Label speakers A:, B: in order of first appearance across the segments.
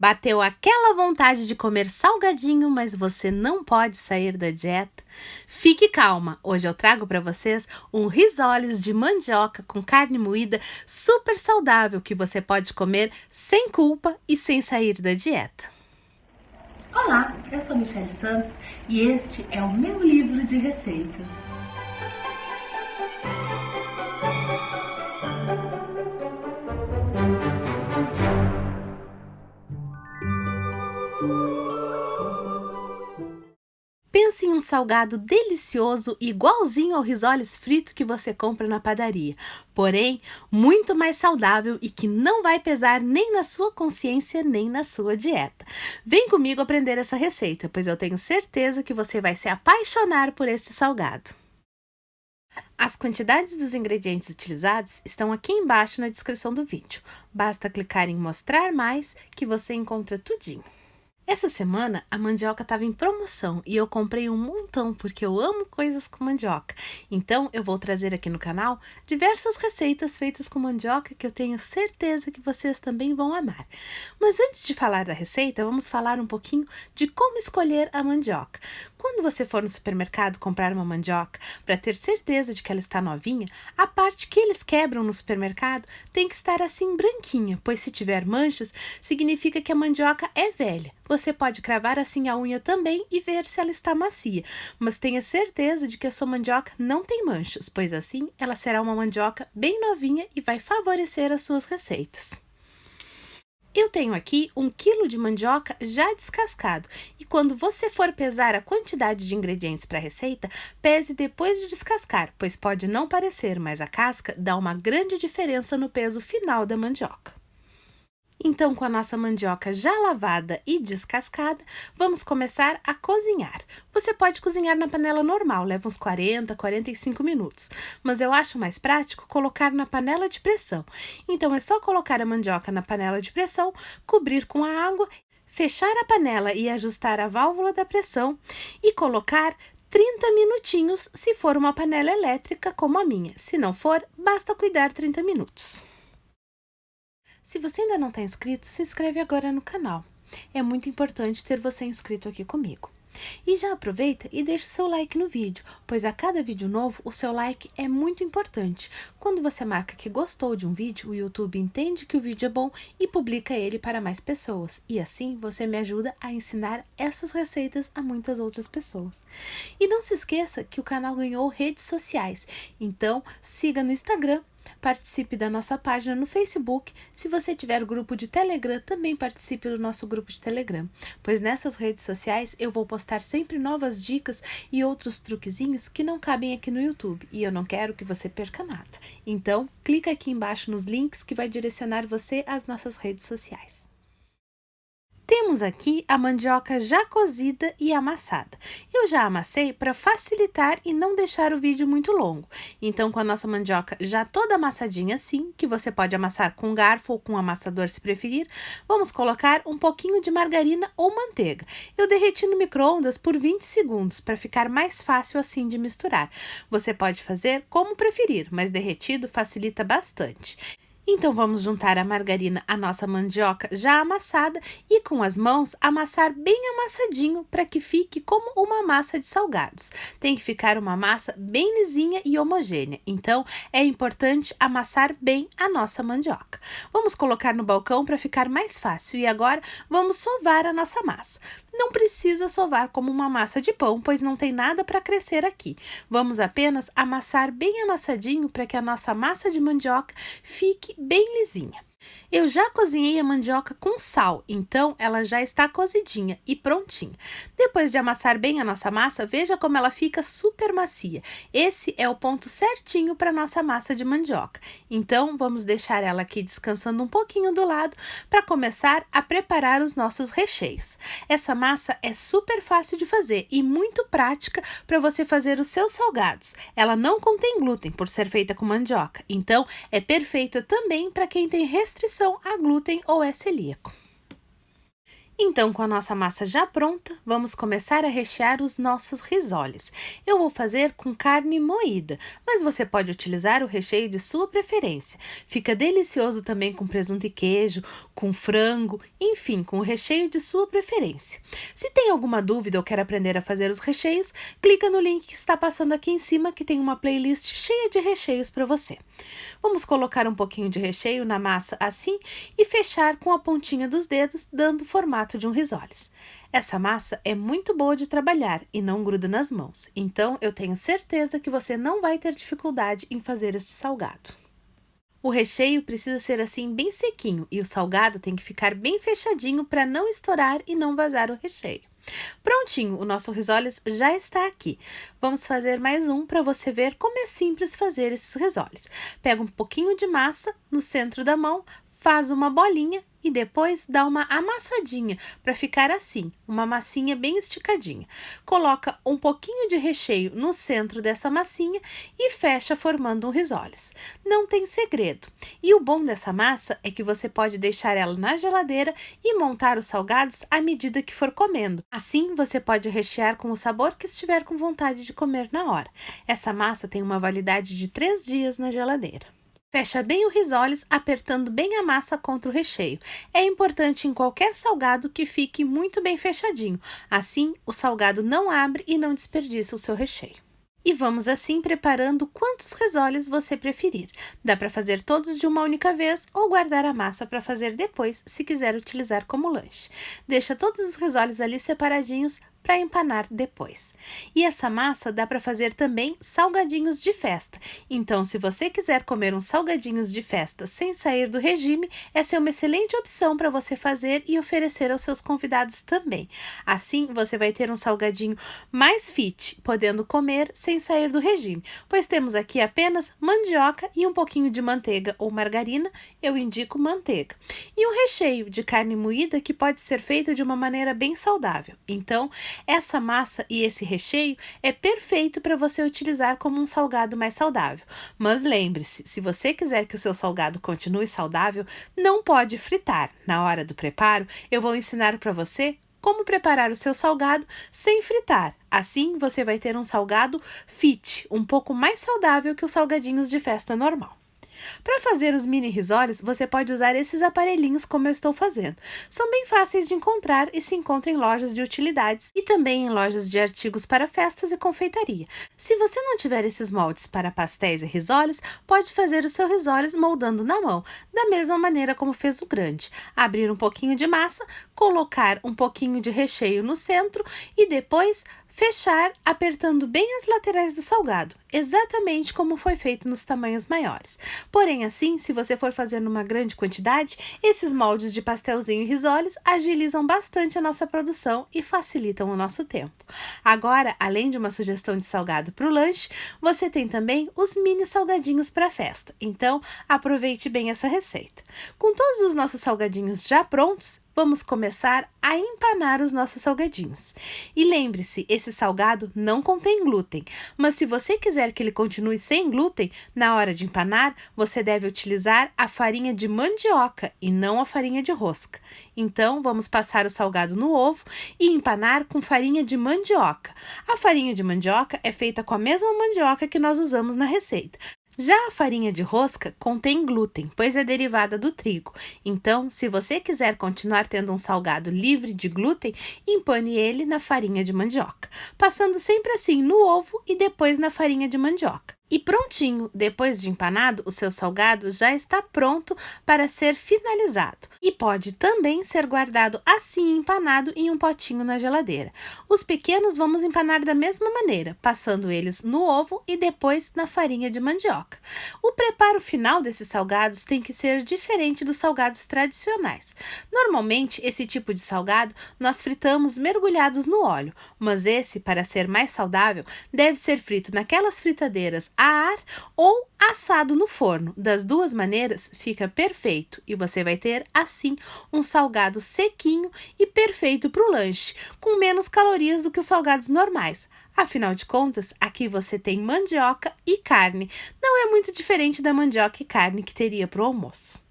A: Bateu aquela vontade de comer salgadinho, mas você não pode sair da dieta? Fique calma, hoje eu trago para vocês um risoles de mandioca com carne moída super saudável que você pode comer sem culpa e sem sair da dieta.
B: Olá, eu sou Michele Santos e este é o meu livro de receitas.
A: Pense em um salgado delicioso igualzinho ao risoles frito que você compra na padaria, porém muito mais saudável e que não vai pesar nem na sua consciência nem na sua dieta. Vem comigo aprender essa receita, pois eu tenho certeza que você vai se apaixonar por este salgado. As quantidades dos ingredientes utilizados estão aqui embaixo na descrição do vídeo. Basta clicar em mostrar mais que você encontra tudinho. Essa semana a mandioca estava em promoção e eu comprei um montão porque eu amo coisas com mandioca. Então eu vou trazer aqui no canal diversas receitas feitas com mandioca que eu tenho certeza que vocês também vão amar. Mas antes de falar da receita, vamos falar um pouquinho de como escolher a mandioca. Quando você for no supermercado comprar uma mandioca, para ter certeza de que ela está novinha, a parte que eles quebram no supermercado tem que estar assim branquinha, pois se tiver manchas, significa que a mandioca é velha. Você pode cravar assim a unha também e ver se ela está macia, mas tenha certeza de que a sua mandioca não tem manchas, pois assim ela será uma mandioca bem novinha e vai favorecer as suas receitas. Eu tenho aqui 1 quilo de mandioca já descascado e quando você for pesar a quantidade de ingredientes para a receita, pese depois de descascar, pois pode não parecer, mas a casca dá uma grande diferença no peso final da mandioca. Então, com a nossa mandioca já lavada e descascada, vamos começar a cozinhar. Você pode cozinhar na panela normal, leva uns 45 minutos, mas eu acho mais prático colocar na panela de pressão. Então, é só colocar a mandioca na panela de pressão, cobrir com a água, fechar a panela e ajustar a válvula da pressão e colocar 30 minutinhos se for uma panela elétrica como a minha. Se não for, basta cuidar 30 minutos. Se você ainda não está inscrito, se inscreve agora no canal. É muito importante ter você inscrito aqui comigo. E já aproveita e deixa o seu like no vídeo, pois a cada vídeo novo o seu like é muito importante. Quando você marca que gostou de um vídeo, o YouTube entende que o vídeo é bom e publica ele para mais pessoas. E assim você me ajuda a ensinar essas receitas a muitas outras pessoas. E não se esqueça que o canal ganhou redes sociais, então siga no Instagram. Participe da nossa página no Facebook. Se você tiver grupo de Telegram, também participe do nosso grupo de Telegram, pois nessas redes sociais eu vou postar sempre novas dicas e outros truquezinhos que não cabem aqui no YouTube e eu não quero que você perca nada. Então, clica aqui embaixo nos links que vai direcionar você às nossas redes sociais. Temos aqui a mandioca já cozida e amassada. Eu já amassei para facilitar e não deixar o vídeo muito longo. Então, com a nossa mandioca já toda amassadinha assim, que você pode amassar com garfo ou com amassador se preferir, vamos colocar um pouquinho de margarina ou manteiga. Eu derreti no micro-ondas por 20 segundos para ficar mais fácil assim de misturar. Você pode fazer como preferir, mas derretido facilita bastante. Então, vamos juntar a margarina à nossa mandioca já amassada e com as mãos amassar bem amassadinho para que fique como uma massa de salgados. Tem que ficar uma massa bem lisinha e homogênea, então é importante amassar bem a nossa mandioca. Vamos colocar no balcão para ficar mais fácil e agora vamos sovar a nossa massa. Não precisa sovar como uma massa de pão, pois não tem nada para crescer aqui. Vamos apenas amassar bem amassadinho para que a nossa massa de mandioca fique bem lisinha. Eu já cozinhei a mandioca com sal, então ela já está cozidinha e prontinha. Depois de amassar bem a nossa massa, veja como ela fica super macia. Esse é o ponto certinho para nossa massa de mandioca. Então, vamos deixar ela aqui descansando um pouquinho do lado para começar a preparar os nossos recheios. Essa massa é super fácil de fazer e muito prática para você fazer os seus salgados. Ela não contém glúten por ser feita com mandioca, então é perfeita também para quem tem restrição a glúten ou é celíaco. Então, com a nossa massa já pronta, vamos começar a rechear os nossos risoles. Eu vou fazer com carne moída, mas você pode utilizar o recheio de sua preferência. Fica delicioso também com presunto e queijo, com frango, enfim, com o recheio de sua preferência. Se tem alguma dúvida ou quer aprender a fazer os recheios, clica no link que está passando aqui em cima, que tem uma playlist cheia de recheios para você. Vamos colocar um pouquinho de recheio na massa assim e fechar com a pontinha dos dedos, dando formato de um risoles. Essa massa é muito boa de trabalhar e não gruda nas mãos, então eu tenho certeza que você não vai ter dificuldade em fazer este salgado. O recheio precisa ser assim bem sequinho e o salgado tem que ficar bem fechadinho para não estourar e não vazar o recheio. Prontinho, o nosso risoles já está aqui. Vamos fazer mais um para você ver como é simples fazer esses risoles. Pega um pouquinho de massa no centro da mão, faz uma bolinha e depois dá uma amassadinha para ficar assim, uma massinha bem esticadinha. Coloca um pouquinho de recheio no centro dessa massinha e fecha formando um risoles. Não tem segredo. E o bom dessa massa é que você pode deixar ela na geladeira e montar os salgados à medida que for comendo. Assim, você pode rechear com o sabor que estiver com vontade de comer na hora. Essa massa tem uma validade de 3 dias na geladeira. Fecha bem o risoles, apertando bem a massa contra o recheio. É importante em qualquer salgado que fique muito bem fechadinho. Assim, o salgado não abre e não desperdiça o seu recheio. E vamos assim preparando quantos risoles você preferir. Dá para fazer todos de uma única vez ou guardar a massa para fazer depois, se quiser utilizar como lanche. Deixa todos os risoles ali separadinhos para empanar depois. E essa massa dá para fazer também salgadinhos de festa. Então, se você quiser comer uns salgadinhos de festa sem sair do regime, essa é uma excelente opção para você fazer e oferecer aos seus convidados também. Assim, você vai ter um salgadinho mais fit, podendo comer sem sair do regime, pois temos aqui apenas mandioca e um pouquinho de manteiga ou margarina, eu indico manteiga. E um recheio de carne moída que pode ser feito de uma maneira bem saudável. Então, essa massa e esse recheio é perfeito para você utilizar como um salgado mais saudável. Mas lembre-se, se você quiser que o seu salgado continue saudável, não pode fritar. Na hora do preparo, eu vou ensinar para você como preparar o seu salgado sem fritar. Assim, você vai ter um salgado fit, um pouco mais saudável que os salgadinhos de festa normal. Para fazer os mini risoles, você pode usar esses aparelhinhos como eu estou fazendo. São bem fáceis de encontrar e se encontram em lojas de utilidades e também em lojas de artigos para festas e confeitaria. Se você não tiver esses moldes para pastéis e risoles, pode fazer os seus risoles moldando na mão, da mesma maneira como fez o grande. Abrir um pouquinho de massa, colocar um pouquinho de recheio no centro e depois fechar apertando bem as laterais do salgado, exatamente como foi feito nos tamanhos maiores. Porém, assim, se você for fazer numa grande quantidade, esses moldes de pastelzinho e risoles agilizam bastante a nossa produção e facilitam o nosso tempo. Agora, além de uma sugestão de salgado para o lanche, você tem também os mini salgadinhos para festa. Então, aproveite bem essa receita. Com todos os nossos salgadinhos já prontos, vamos começar a empanar os nossos salgadinhos. E lembre-se, esse salgado não contém glúten, mas se você quiser que ele continue sem glúten, na hora de empanar, você deve utilizar a farinha de mandioca e não a farinha de rosca. Então, vamos passar o salgado no ovo e empanar com farinha de mandioca. A farinha de mandioca é feita com a mesma mandioca que nós usamos na receita. Já a farinha de rosca contém glúten, pois é derivada do trigo. Então, se você quiser continuar tendo um salgado livre de glúten, empane ele na farinha de mandioca, passando sempre assim no ovo e depois na farinha de mandioca. E prontinho, depois de empanado, o seu salgado já está pronto para ser finalizado. E pode também ser guardado assim empanado em um potinho na geladeira. Os pequenos vamos empanar da mesma maneira, passando eles no ovo e depois na farinha de mandioca. O preparo final desses salgados tem que ser diferente dos salgados tradicionais. Normalmente, esse tipo de salgado nós fritamos mergulhados no óleo, mas esse, para ser mais saudável, deve ser frito naquelas fritadeiras a ar ou assado no forno. Das duas maneiras fica perfeito e você vai ter assim um salgado sequinho e perfeito para o lanche, com menos calorias do que os salgados normais. Afinal de contas, aqui você tem mandioca e carne. Não é muito diferente da mandioca e carne que teria para o almoço.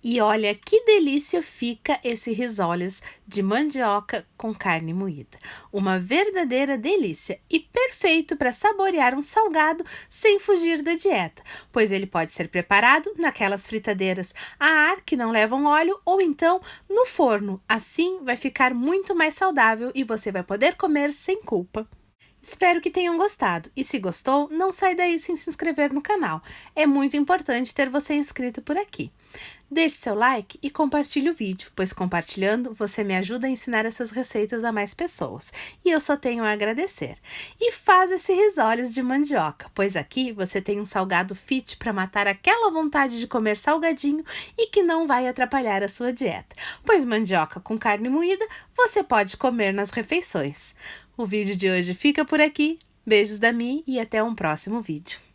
A: E olha que delícia fica esse risoles de mandioca com carne moída. Uma verdadeira delícia e perfeito para saborear um salgado sem fugir da dieta, pois ele pode ser preparado naquelas fritadeiras a ar que não levam óleo ou então no forno. Assim vai ficar muito mais saudável e você vai poder comer sem culpa. Espero que tenham gostado e se gostou, não sai daí sem se inscrever no canal. É muito importante ter você inscrito por aqui. Deixe seu like e compartilhe o vídeo, pois compartilhando você me ajuda a ensinar essas receitas a mais pessoas. E eu só tenho a agradecer. E faz esse risoles de mandioca, pois aqui você tem um salgado fit para matar aquela vontade de comer salgadinho e que não vai atrapalhar a sua dieta. Pois mandioca com carne moída você pode comer nas refeições. O vídeo de hoje fica por aqui. Beijos da Mi e até um próximo vídeo.